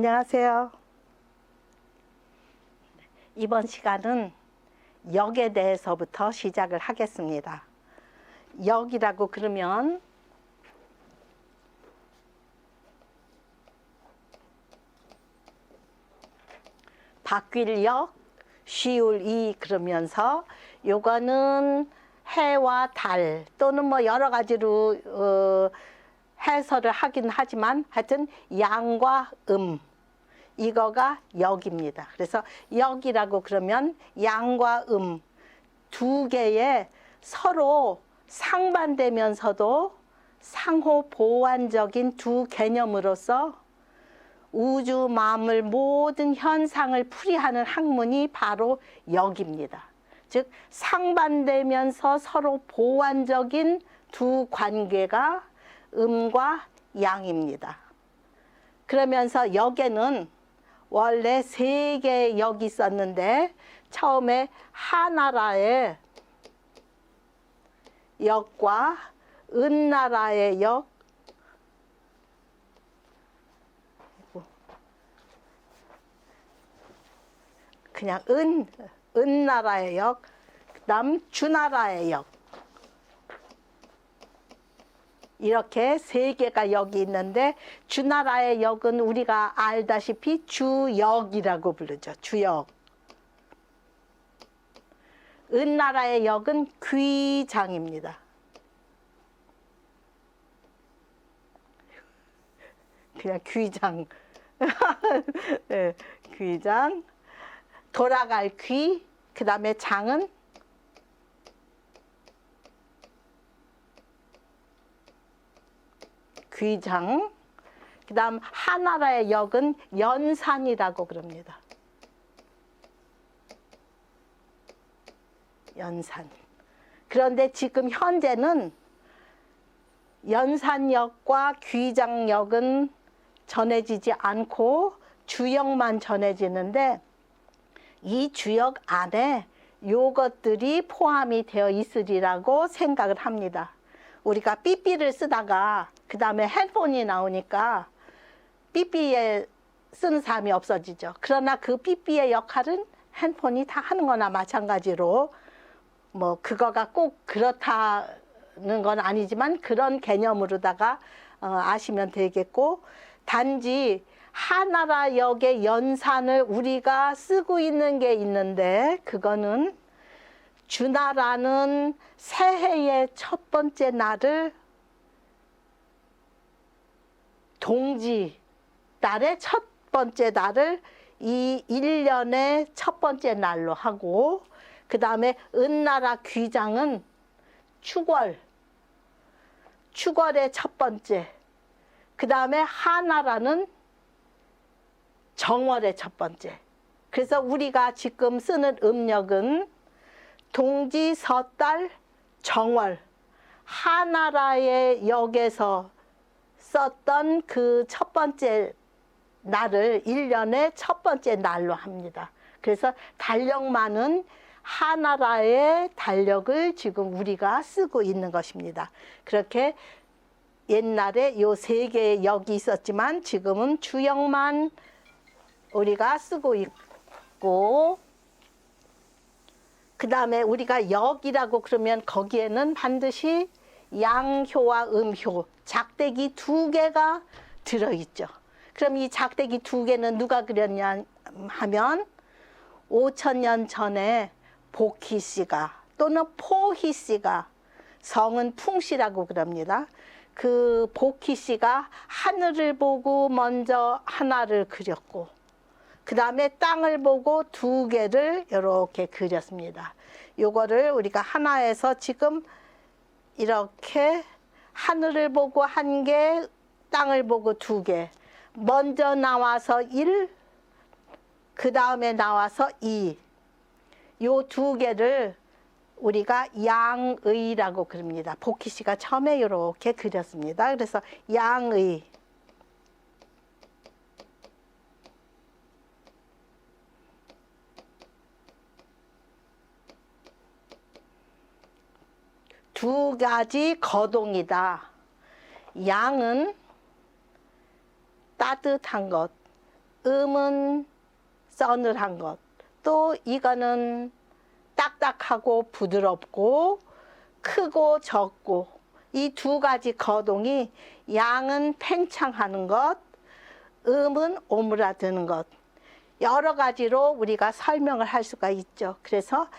안녕하세요. 이번 시간은 역에 대해서부터 시작을 하겠습니다. 역이라고 그러면 바뀔역, 쉬울이 그러면서 요거는 해와 달 또는 뭐 여러 가지로 해설을 하긴 하지만 하여튼 양과 이거가 역입니다. 그래서 역이라고 그러면 양과 두 개의 서로 상반되면서도 상호 보완적인 두 개념으로서 우주 만물 모든 현상을 풀이하는 학문이 바로 역입니다. 즉 상반되면서 서로 보완적인 두 관계가 음과 양입니다. 그러면서 역에는 원래 세 개의 역이 있었는데 처음에 하나라의 역과 은나라의 역, 그냥 은나라의 역, 그 다음 주나라의 역, 이렇게 세 개가 역이 있는데 주나라의 역은 우리가 알다시피 주역이라고 부르죠. 주역. 은나라의 역은 귀장입니다. 그냥 귀장. 네, 귀장. 돌아갈 귀. 그 다음에 장은 귀장. 그 다음 하나라의 역은 연산이라고 그럽니다. 연산. 그런데 지금 현재는 연산역과 귀장역은 전해지지 않고 주역만 전해지는데 이 주역 안에 요것들이 포함이 되어 있으리라고 생각을 합니다. 우리가 삐삐를 쓰다가 그 다음에 핸드폰이 나오니까 삐삐에 쓰는 사람이 없어지죠. 그러나 그 삐삐의 역할은 핸드폰이 다 하는 거나 마찬가지로 뭐 그거가 꼭 그렇다는 건 아니지만 그런 개념으로다가 아시면 되겠고, 단지 하나라 역의 연산을 우리가 쓰고 있는 게 있는데 그거는 주나라는 새해의 첫 번째 날을 동지 달의 첫 번째 날을 이 1년의 첫 번째 날로 하고, 그 다음에 은나라 귀장은 축월의 첫 번째, 그 다음에 하나라는 정월의 첫 번째. 그래서 우리가 지금 쓰는 음력은 동지, 섣달, 정월, 하나라의 역에서 썼던 그 첫 번째 날을 1년의 첫 번째 날로 합니다. 그래서 달력만은 하나라의 달력을 지금 우리가 쓰고 있는 것입니다. 그렇게 옛날에 요 세 개의 역이 있었지만 지금은 주역만 우리가 쓰고 있고, 그 다음에 우리가 역이라고 그러면 거기에는 반드시 양효와 음효, 작대기 두 개가 들어있죠. 그럼 이 작대기 두 개는 누가 그렸냐 하면 5000년 전에 복희 씨가 또는 포희 씨가, 성은 풍씨라고 그럽니다. 그 복희 씨가 하늘을 보고 먼저 하나를 그렸고 그 다음에 땅을 보고 두 개를 이렇게 그렸습니다. 요거를 우리가 하나에서 지금 이렇게 하늘을 보고 한 개, 땅을 보고 두 개, 먼저 나와서 1, 그 다음에 나와서 2, 요 두 개를 우리가 양의라고 그럽니다. 복희 씨가 처음에 이렇게 그렸습니다. 그래서 양의. 두 가지 거동이다. 양은 따뜻한 것, 음은 서늘한 것, 또 이거는 딱딱하고 부드럽고 크고 적고, 이 두 가지 거동이 양은 팽창하는 것, 음은 오므라드는 것, 여러 가지로 우리가 설명을 할 수가 있죠. 그래서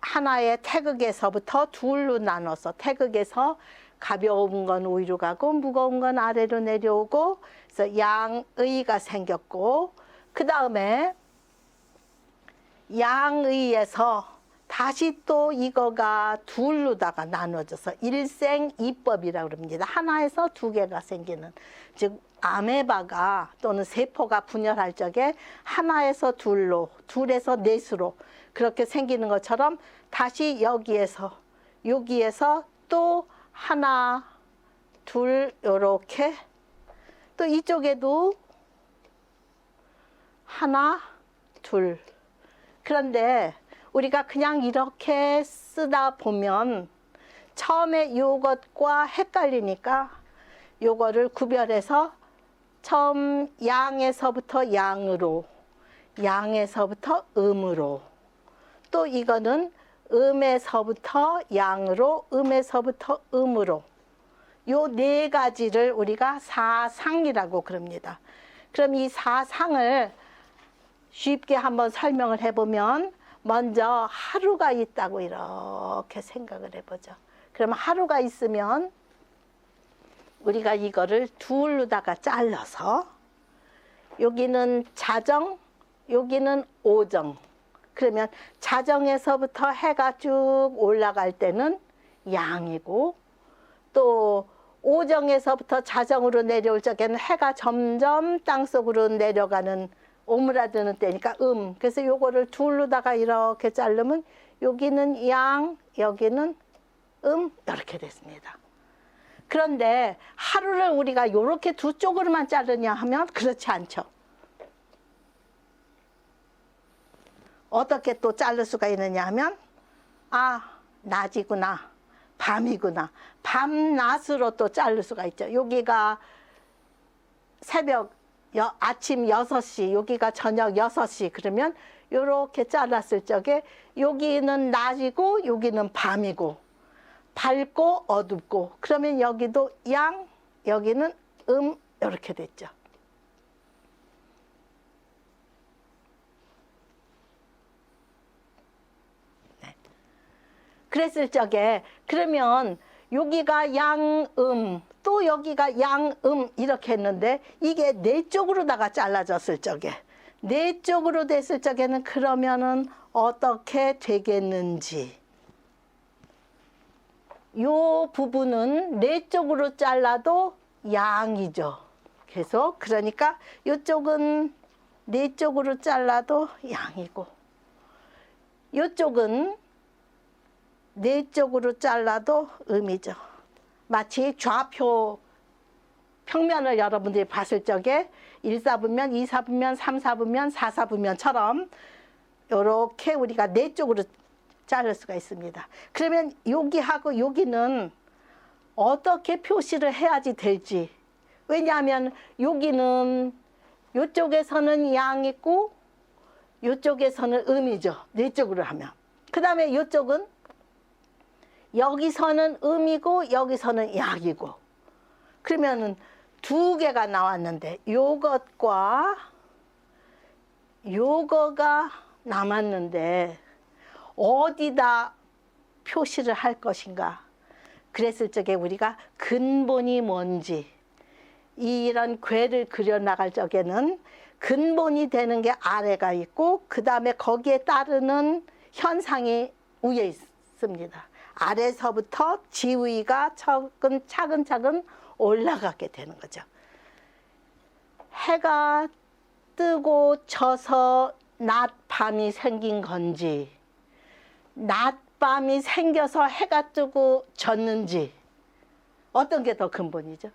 하나의 태극에서부터 둘로 나눠서, 태극에서 가벼운 건 위로 가고 무거운 건 아래로 내려오고, 그래서 양의가 생겼고, 그 다음에 양의에서 다시 또 이거가 둘로다가 나눠져서 일생이법이라고 그럽니다. 하나에서 두 개가 생기는, 즉 아메바가 또는 세포가 분열할 적에 하나에서 둘로, 둘에서 넷으로 그렇게 생기는 것처럼 다시 여기에서 또 하나, 둘, 요렇게, 또 이쪽에도 하나, 둘. 그런데 우리가 그냥 이렇게 쓰다 보면 처음에 요것과 헷갈리니까 요거를 구별해서 처음 양에서부터 양으로, 양에서부터 음으로, 또 이거는 음에서부터 양으로, 음에서부터 음으로, 요 네 가지를 우리가 사상이라고 그럽니다. 그럼 이 사상을 쉽게 한번 설명을 해보면, 먼저 하루가 있다고 이렇게 생각을 해보죠. 그럼 하루가 있으면 우리가 이거를 둘로다가 잘라서, 여기는 자정, 여기는 오정. 그러면 자정에서부터 해가 쭉 올라갈 때는 양이고, 또 오정에서부터 자정으로 내려올 적에는 해가 점점 땅속으로 내려가는, 오므라드는 때니까 그래서 요거를 둘로다가 이렇게 자르면 여기는 양, 여기는 이렇게 됐습니다. 그런데 하루를 우리가 요렇게 두 쪽으로만 자르냐 하면 그렇지 않죠. 어떻게 또 자를 수가 있느냐 하면, 낮이구나, 밤이구나, 밤낮으로 또 자를 수가 있죠. 여기가 아침 6시, 여기가 저녁 6시, 그러면 요렇게 잘랐을 적에 여기는 낮이고 여기는 밤이고, 밝고 어둡고, 그러면 여기도 양, 여기는 이렇게 됐죠. 네. 그랬을 적에, 그러면 여기가 양음, 또 여기가 양음 이렇게 했는데, 이게 네 쪽으로다가 잘라졌을 적에, 네 쪽으로 됐을 적에는 그러면은 어떻게 되겠는지, 요 부분은 네 쪽으로 잘라도 양이죠. 계속. 그러니까 이쪽은 네 쪽으로 잘라도 양이고, 이쪽은 네 쪽으로 잘라도 음이죠. 마치 좌표 평면을 여러분들이 봤을 적에 1사분면, 2사분면, 3사분면, 4사분면처럼 이렇게 우리가 네 쪽으로 자를 수가 있습니다. 그러면 여기하고 여기는 어떻게 표시를 해야지 될지. 왜냐하면 여기는, 이쪽에서는 양 있고 이쪽에서는 음이죠. 네 쪽으로 하면. 그 다음에 이쪽은 여기서는 음이고 여기서는 양이고, 그러면은 두 개가 나왔는데 요것과 요거가 남았는데 어디다 표시를 할 것인가. 그랬을 적에 우리가 근본이 뭔지, 이런 궤를 그려나갈 적에는 근본이 되는 게 아래가 있고, 그 다음에 거기에 따르는 현상이 위에 있습니다. 아래서부터 지위가 차근차근 올라가게 되는 거죠. 해가 뜨고 져서 낮, 밤이 생긴 건지, 낮, 밤이 생겨서 해가 뜨고 졌는지, 어떤 게 더 근본이죠?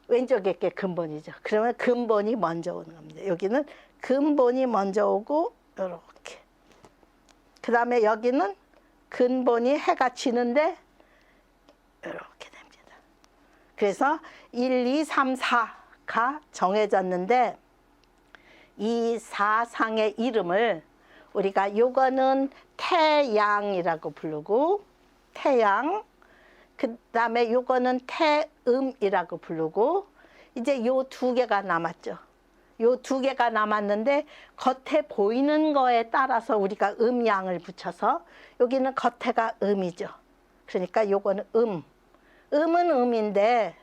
왼쪽에 게 근본이죠. 그러면 근본이 먼저 오는 겁니다. 여기는 근본이 먼저 오고 이렇게, 그 다음에 여기는 근본이 해가 지는데 이렇게 됩니다. 그래서 1, 2, 3, 4 정해졌는데 이 사상의 이름을 우리가 요거는 태양이라고 부르고 태양, 그 다음에 요거는 태음이라고 부르고 이제 요 두 개가 남았죠. 요 두 개가 남았는데 겉에 보이는 거에 따라서 우리가 음양을 붙여서 여기는 겉에가 음이죠. 그러니까 요거는 음은 음인데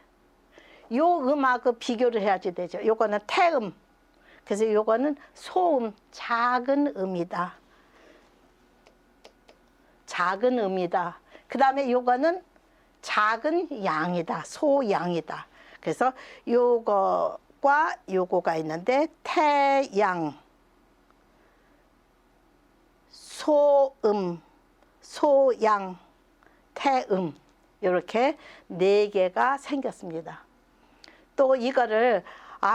요 음하고 비교를 해야지 되죠. 요거는 태음. 그래서 요거는 소음, 작은 음이다. 작은 음이다. 그 다음에 요거는 작은 양이다. 소양이다. 그래서 요거과 요거가 있는데 태양, 소음, 소양, 태음 이렇게 네 개가 생겼습니다. 또 이거를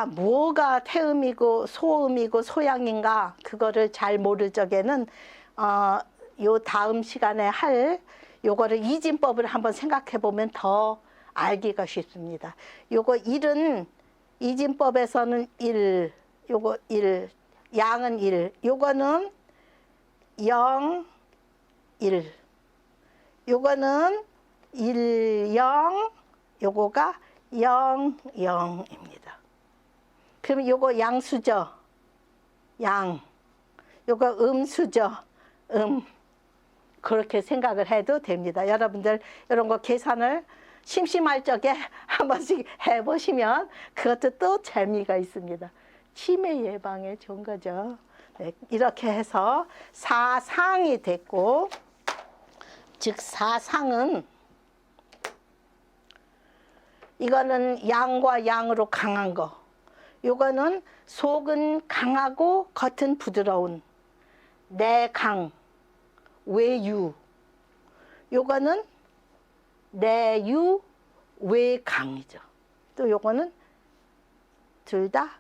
뭐가 태음이고 소음이고 소양인가 그거를 잘 모를 적에는 요 다음 시간에 할 요거를 이진법을 한번 생각해 보면 더 알기가 쉽습니다. 요거 일은 이진법에서는 요거 양은 요거는 0, 1, 요거는 1, 0, 요거가 0, 0입니다. 그럼 요거 양수죠. 양. 요거 음수죠. 그렇게 생각을 해도 됩니다. 여러분들 이런 거 계산을 심심할 적에 한 번씩 해보시면 그것도 또 재미가 있습니다. 치매 예방에 좋은 거죠. 네, 이렇게 해서 사상이 됐고, 즉 사상은 이거는 양과 양으로 강한 거, 요거는 속은 강하고 겉은 부드러운 내강, 외유. 요거는 내유, 외강이죠. 또 요거는 둘 다